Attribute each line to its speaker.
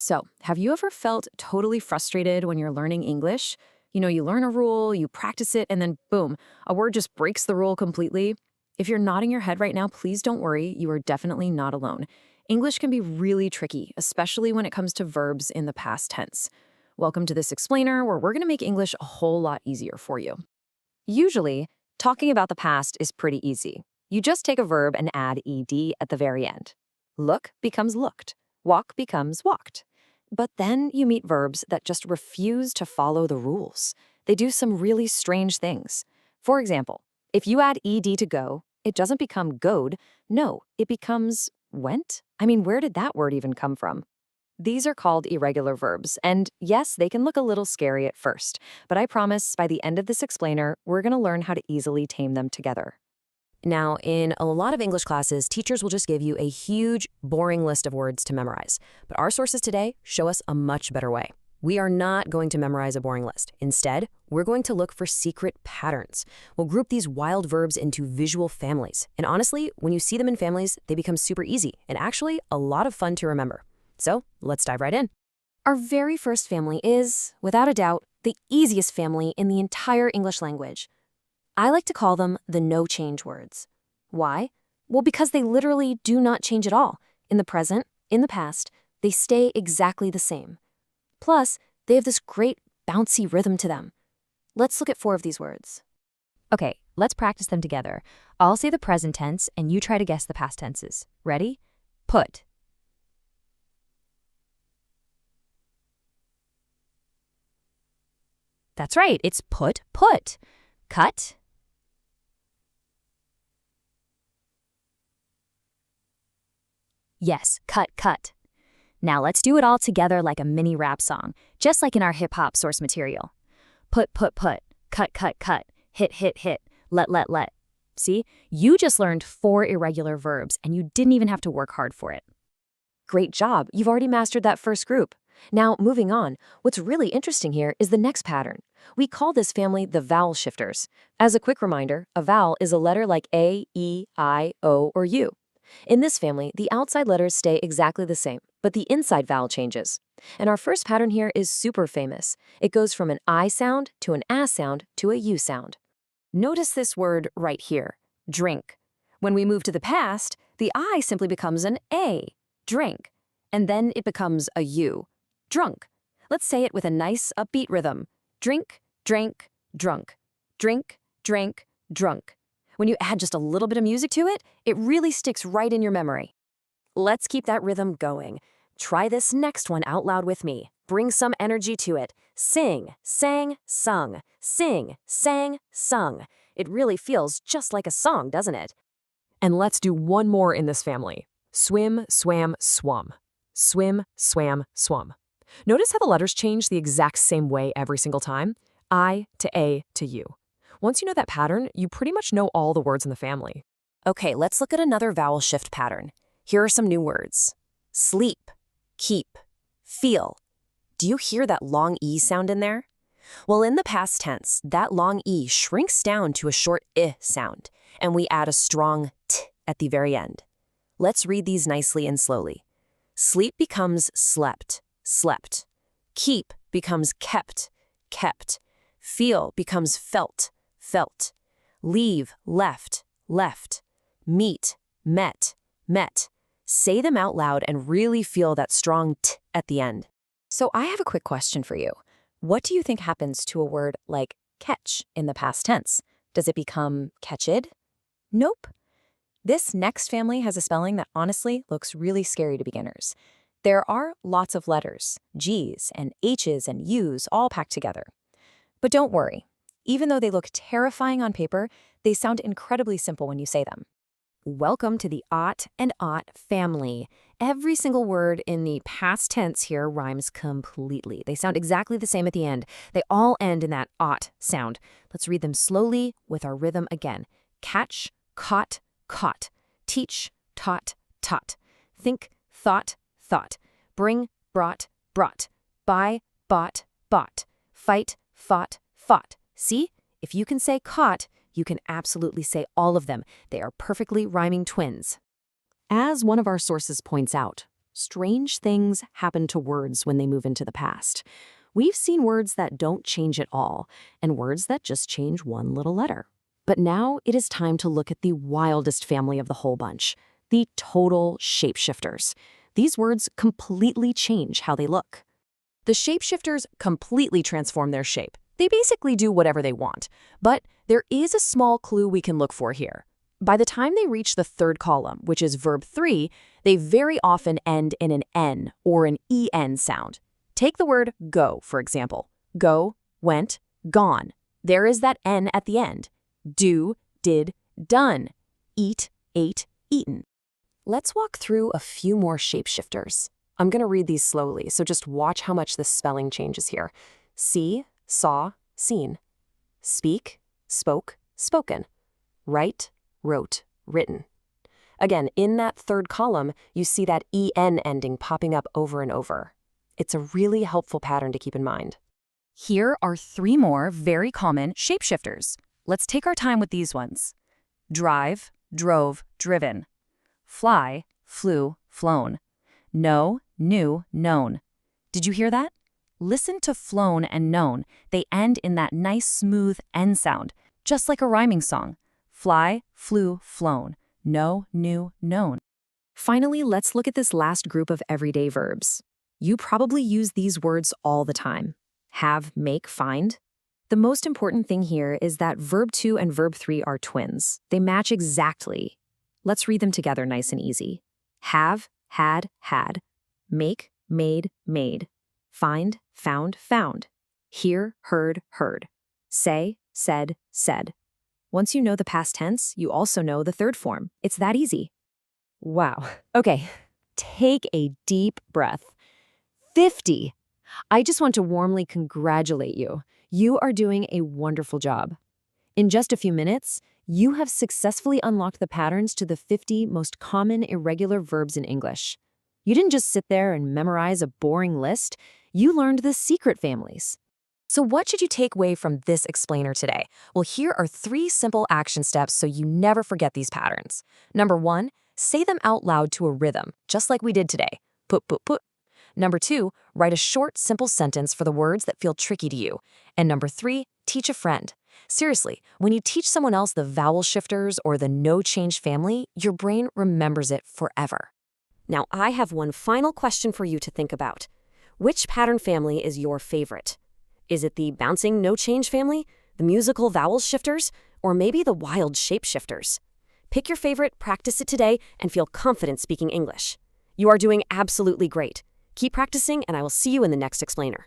Speaker 1: So, have you ever felt totally frustrated when you're learning English? You learn a rule, you practice it, and then boom, a word just breaks the rule completely. If you're nodding your head right now, please don't worry, you are definitely not alone. English can be really tricky, especially when it comes to verbs in the past tense. Welcome to this explainer, where we're going to make English a whole lot easier for you. Usually, talking about the past is pretty easy. You just take a verb and add ed at the very end. Look becomes looked. Walk becomes walked. But then you meet verbs that just refuse to follow the rules. They do some really strange things. For example, if you add ed to go, it doesn't become goed. No, it becomes went? Where did that word even come from? These are called irregular verbs, and yes, they can look a little scary at first, but I promise by the end of this explainer, we're going to learn how to easily tame them together. Now, in a lot of English classes, teachers will just give you a huge, boring list of words to memorize. But our sources today show us a much better way. We are not going to memorize a boring list. Instead, we're going to look for secret patterns. We'll group these wild verbs into visual families. And honestly, when you see them in families, they become super easy and actually a lot of fun to remember. So let's dive right in. Our very first family is, without a doubt, the easiest family in the entire English language. I like to call them the no-change words. Why? Well, because they literally do not change at all. In the present, in the past, they stay exactly the same. Plus, they have this great bouncy rhythm to them. Let's look at 4 of these words. Okay, let's practice them together. I'll say the present tense, and you try to guess the past tenses. Ready? Put. That's right, it's put. Cut. Yes, cut. Now let's do it all together like a mini rap song, just like in our hip-hop source material. Put, cut, hit, let. See, you just learned 4 irregular verbs, and you didn't even have to work hard for it. Great job, you've already mastered that first group. Now, moving on, what's really interesting here is the next pattern. We call this family the vowel shifters. As a quick reminder, a vowel is a letter like A, E, I, O, or U. In this family, the outside letters stay exactly the same, but the inside vowel changes. And our first pattern here is super famous. It goes from an I sound to an A sound to a U sound. Notice this word right here, drink. When we move to the past, the I simply becomes an A, drink, and then it becomes a U, drunk. Let's say it with a nice upbeat rhythm. Drink, drank, drunk. Drink, drank, drunk. When you add just a little bit of music to it, it really sticks right in your memory. Let's keep that rhythm going. Try this next one out loud with me. Bring some energy to it. Sing, sang, sung. Sing, sang, sung. It really feels just like a song, doesn't it? And let's do one more in this family. Swim, swam, swum. Swim, swam, swum. Notice how the letters change the exact same way every single time? I to A to U. Once you know that pattern, you pretty much know all the words in the family. Okay, let's look at another vowel shift pattern. Here are some new words. Sleep, keep, feel. Do you hear that long E sound in there? Well, in the past tense, that long E shrinks down to a short I sound, and we add a strong T at the very end. Let's read these nicely and slowly. Sleep becomes slept, slept. Keep becomes kept, kept. Feel becomes felt, felt. Leave, left, left. Meet, met, met. Say them out loud and really feel that strong T at the end. So I have a quick question for you. What do you think happens to a word like catch in the past tense? Does it become catched? Nope. This next family has a spelling that honestly looks really scary to beginners. There are lots of letters, G's and H's and U's all packed together. But don't worry. Even though they look terrifying on paper, they sound incredibly simple when you say them. Welcome to the ought and ought family. Every single word in the past tense here rhymes completely. They sound exactly the same at the end. They all end in that ought sound. Let's read them slowly with our rhythm again. Catch, caught, caught. Teach, taught, taught. Think, thought, thought. Bring, brought, brought. Buy, bought, bought. Fight, fought, fought. See? If you can say caught, you can absolutely say all of them. They are perfectly rhyming twins. As one of our sources points out,
Speaker 2: strange things happen to words when they move into the past. We've seen words that don't change at all, and words that just change one little letter. But now it is time to look at the wildest family of the whole bunch, the total shapeshifters. These words completely change how they look. The shapeshifters completely transform their shape. They basically do whatever they want. But there is a small clue we can look for here. By the time they reach the third column, which is verb 3, they very often end in an N or an EN sound. Take the word go, for example. Go, went, gone. There is that N at the end. Do, did, done. Eat, ate, eaten. Let's walk through a few more shapeshifters. I'm going to read these slowly, so just watch how much the spelling changes here. See, saw, seen. Speak, spoke, spoken. Write, wrote, written. Again, in that third column, you see that EN ending popping up over and over. It's a really helpful pattern to keep in mind. Here are 3 more very common shapeshifters. Let's take our time with these ones. Drive, drove, driven. Fly, flew, flown. Know, knew, known. Did you hear that? Listen to flown and known. They end in that nice smooth N sound, just like a rhyming song. Fly, flew, flown. Know, knew, known. Finally, let's look at this last group of everyday verbs. You probably use these words all the time. Have, make, find. The most important thing here is that verb 2 and verb 3 are twins. They match exactly. Let's read them together nice and easy. Have, had, had. Make, made, made. Find, found, found. Hear, heard, heard. Say, said, said. Once you know the past tense, you also know the third form. It's that easy. Wow. Okay, take a deep breath. 50. I just want to warmly congratulate you. You are doing a wonderful job. In just a few minutes, you have successfully unlocked the patterns to the 50 most common irregular verbs in English. You didn't just sit there and memorize a boring list. You learned the secret families. So what should you take away from this explainer today? Well, here are 3 simple action steps so you never forget these patterns. Number 1, say them out loud to a rhythm, just like we did today. Put, put, put. Number 2, write a short, simple sentence for the words that feel tricky to you. And number 3, teach a friend. Seriously, when you teach someone else the vowel shifters or the no-change family, your brain remembers it forever. Now, I have one final question for you to think about. Which pattern family is your favorite? Is it the bouncing no-change family, the musical vowel shifters, or maybe the wild shape shifters? Pick your favorite, practice it today, and feel confident speaking English. You are doing absolutely great. Keep practicing, and I will see you in the next explainer.